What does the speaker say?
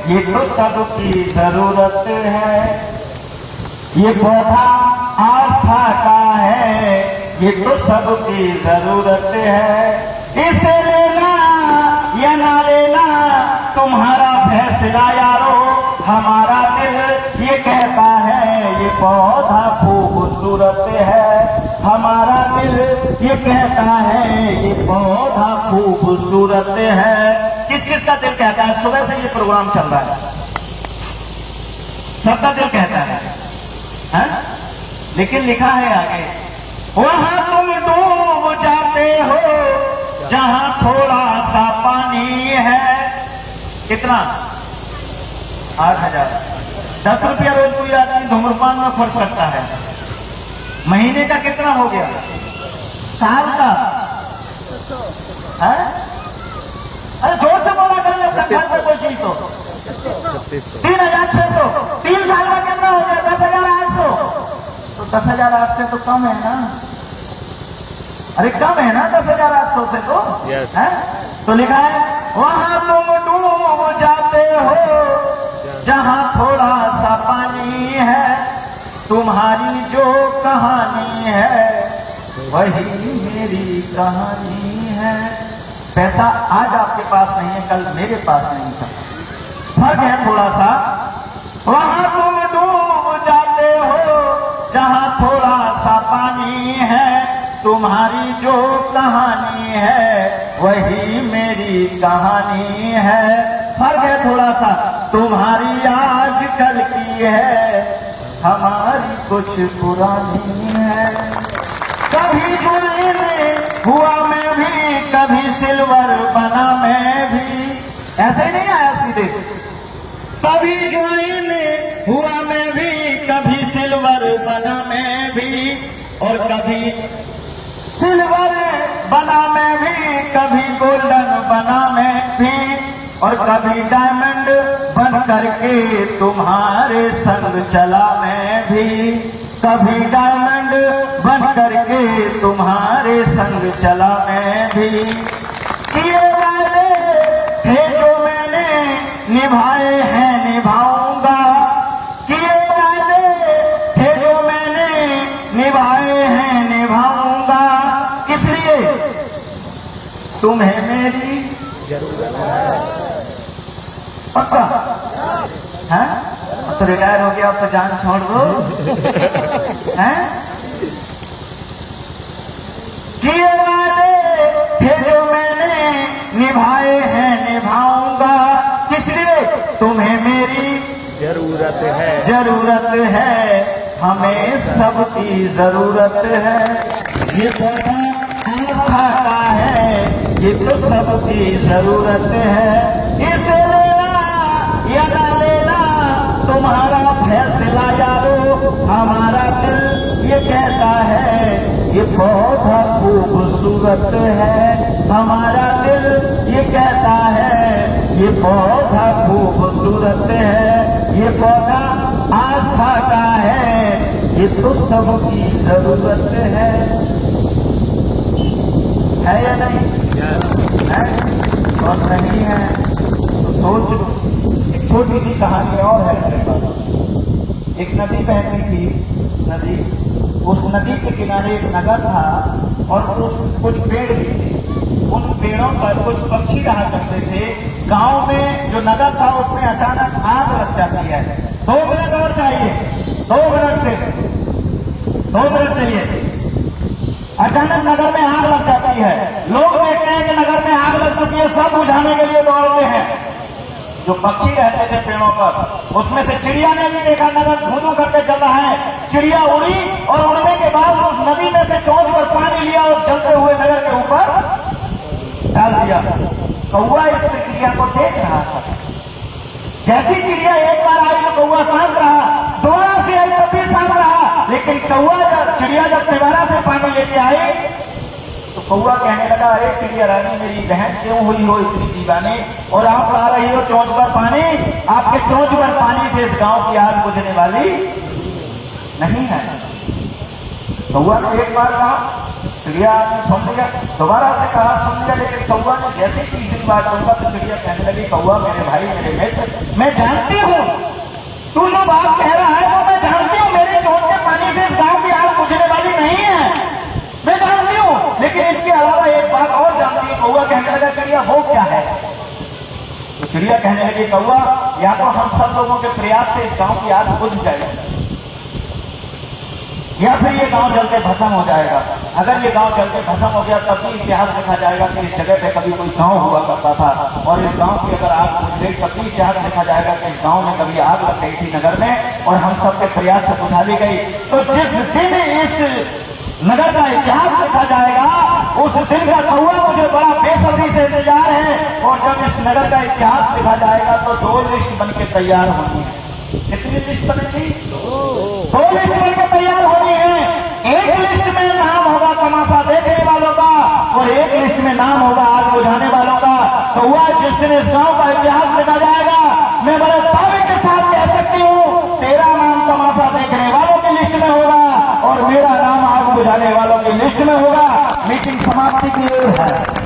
ये तो सबकी जरूरत है। ये पौधा आस्था का है, ये तो सबकी जरूरत है। इसे लेना या ना लेना तुम्हारा फैसला यारो, हमारा दिल ये कहता है ये पौधा खूबसूरत है। हमारा दिल ये कहता है ये पौधा खूबसूरत है। किस किस का दिल कहता है? सुबह से ये प्रोग्राम चल रहा है, सबका दिल कहता है? लेकिन लिखा है आगे, वहां तुम डूब जाते हो जहां थोड़ा सा पानी है। कितना? 8,000। 10 रुपया रोज कोई आदमी धूम्रपान में खर्च करता है, महीने का कितना हो गया? साल का है? अरे जोर से बोला करिए अपना घर में कोई चीज तो। 3,600। 3 साल का कितना हो गया? 10,800। तो 10,800 तो कम है ना? अरे कम है ना 10,800 से तो? yes. है? तो लिखा है वहां तुम डूब जाते हो जहां थोड़ा सा पानी है। तुम्हारी जो कहानी है वही मेरी कहानी है। पैसा आज आपके पास नहीं है, कल मेरे पास नहीं था, फर्क है थोड़ा सा। वहां तुम डूब जाते हो जहां थोड़ा सा पानी है। तुम्हारी जो कहानी है वही मेरी कहानी है। फर्क है थोड़ा सा, तुम्हारी आज कल की है, हमारी कुछ पुरानी है। कभी जुए में हुआ मैं भी, कभी सिल्वर बना मैं भी। ऐसे ही नहीं आया सीधे, कभी जुए में हुआ मैं भी, कभी सिल्वर बना मैं भी, और कभी सिल्वर बना मैं भी, कभी गोल्डन बना मैं भी, और कभी डायमंड बन करके तुम्हारे संग चला मैं भी। कभी डायमंड बन करके तुम्हारे संग चला मैं भी। ये वादे थे जो मैंने निभाए हैं निभाऊंगा। ये वादे थे जो मैंने निभाए हैं निभाऊंगा। किस लिए? तुम्हें मेरी जरूरत है। पक्का है? तो रिटायर हो गया, अब तो जान छोड़ दो हैं? किए वादे थे जो मैंने निभाए हैं निभाऊंगा। किस लिए? तुम्हें मेरी जरूरत है। जरूरत है, हमें सबकी जरूरत है। ये पौधा आस्था का है, ये तो सबकी जरूरत है। इसे लेना या ना लेना तुम्हारा फैसला यारो, हमारा दिल ये कहता है ये पौधा खूबसूरत है। हमारा दिल ये कहता है ये पौधा खूबसूरत है। ये पौधा आस्था का है, ये तो सबकी जरूरत है या नहीं? है और नहीं है तो सोच लो। एक छोटी सी कहानी और है मेरे पास। एक नदी बहती थी, नदी, उस नदी के किनारे एक नगर था और उस कुछ पेड़ भी थे। उन पेड़ों पर कुछ पक्षी रहा करते थे। गांव में जो नगर था उसमें अचानक आग लग जाती है। 2 मिनट और चाहिए, 2 मिनट से 2 मिनट चाहिए। अचानक नगर में आग लग जाती है। लोग देखते हैं कि नगर में आग लग चुकी है, सब बुझाने के लिए दौड़ते हैं। जो पक्षी रहते थे पेड़ों पर, उसमें से चिड़िया ने भी देखा नगर धू करके चल रहा है। चिड़िया उड़ी और उड़ने के बाद उस नदी में से चोंच पर पानी लिया और चलते हुए नगर के ऊपर डाल दिया। कौवा इस प्रक्रिया को देख रहा था। जैसी चिड़िया एक बार आई तो कौवा शांत रहा, दोबारा से आई तब भी शांत रहा। लेकिन चिड़िया जब दोबारा से पानी लेके आई तो कौवा कहने लगा, अरे चिड़िया रानी मेरी बहन क्यों हुई हो इतनी दीवानी, और आप ला रही हो चोंच पर पानी। आपके चोंच पर पानी से इस गांव की आग बुझने वाली नहीं है। कौवा ने एक बार कहा, चिड़िया ने सुन लिया, दोबारा से कहा सुन लिया, लेकिन कौवा ने जैसे 30 दिन बाद कहूंगा तो चिड़िया कहने लगी, कौवा मेरे भाई मेरे मित्र, मैं जानती हूँ तू जो बात कह रहा है वो मैं जानती हूँ, मेरी चोट के पानी से इस गांव की आग बुझने वाली नहीं है, मैं जानती हूँ, लेकिन इसके अलावा एक बात और जानती हूँ। कौवा कहने लगा, चिड़िया वो क्या है? तो चिड़िया कहने लगी, कौवा या तो हम सब लोगों के प्रयास से इस गांव की आग बुझ जाएगी या फिर ये गांव जल के भस्म हो जाएगा। अगर ये गांव जल के भस्म हो गया तब भी इतिहास लिखा जाएगा कि इस जगह पे कभी कोई गांव हुआ करता था, और इस गांव की अगर आग बुझ गई तब भी इतिहास लिखा जाएगा कि इस गांव में कभी आग लग गई थी नगर में और हम सबके प्रयास से बुझा ली गई। तो जिस दिन इस नगर का इतिहास लिखा जाएगा उस दिन का कौवा मुझे बड़ा बेसब्री से इंतजार है, और जब इस नगर का इतिहास लिखा जाएगा तो 2 लिस्ट बन के तैयार होनी है। कितनी लिस्ट बनेगी? 2 लिस्ट बनकर तैयार होनी है। एक लिस्ट में नाम होगा तमाशा देखने वालों का और एक लिस्ट में नाम होगा आग बुझाने वालों का। तो वह जिस दिन इस गांव का इतिहास लिखा जाएगा, मैं बड़े दावे के साथ कह सकती हूँ तेरा नाम तमाशा देखने वालों की लिस्ट में होगा और मेरा नाम आग बुझाने वालों की लिस्ट में होगा। मीटिंग समाप्ति की ओर है।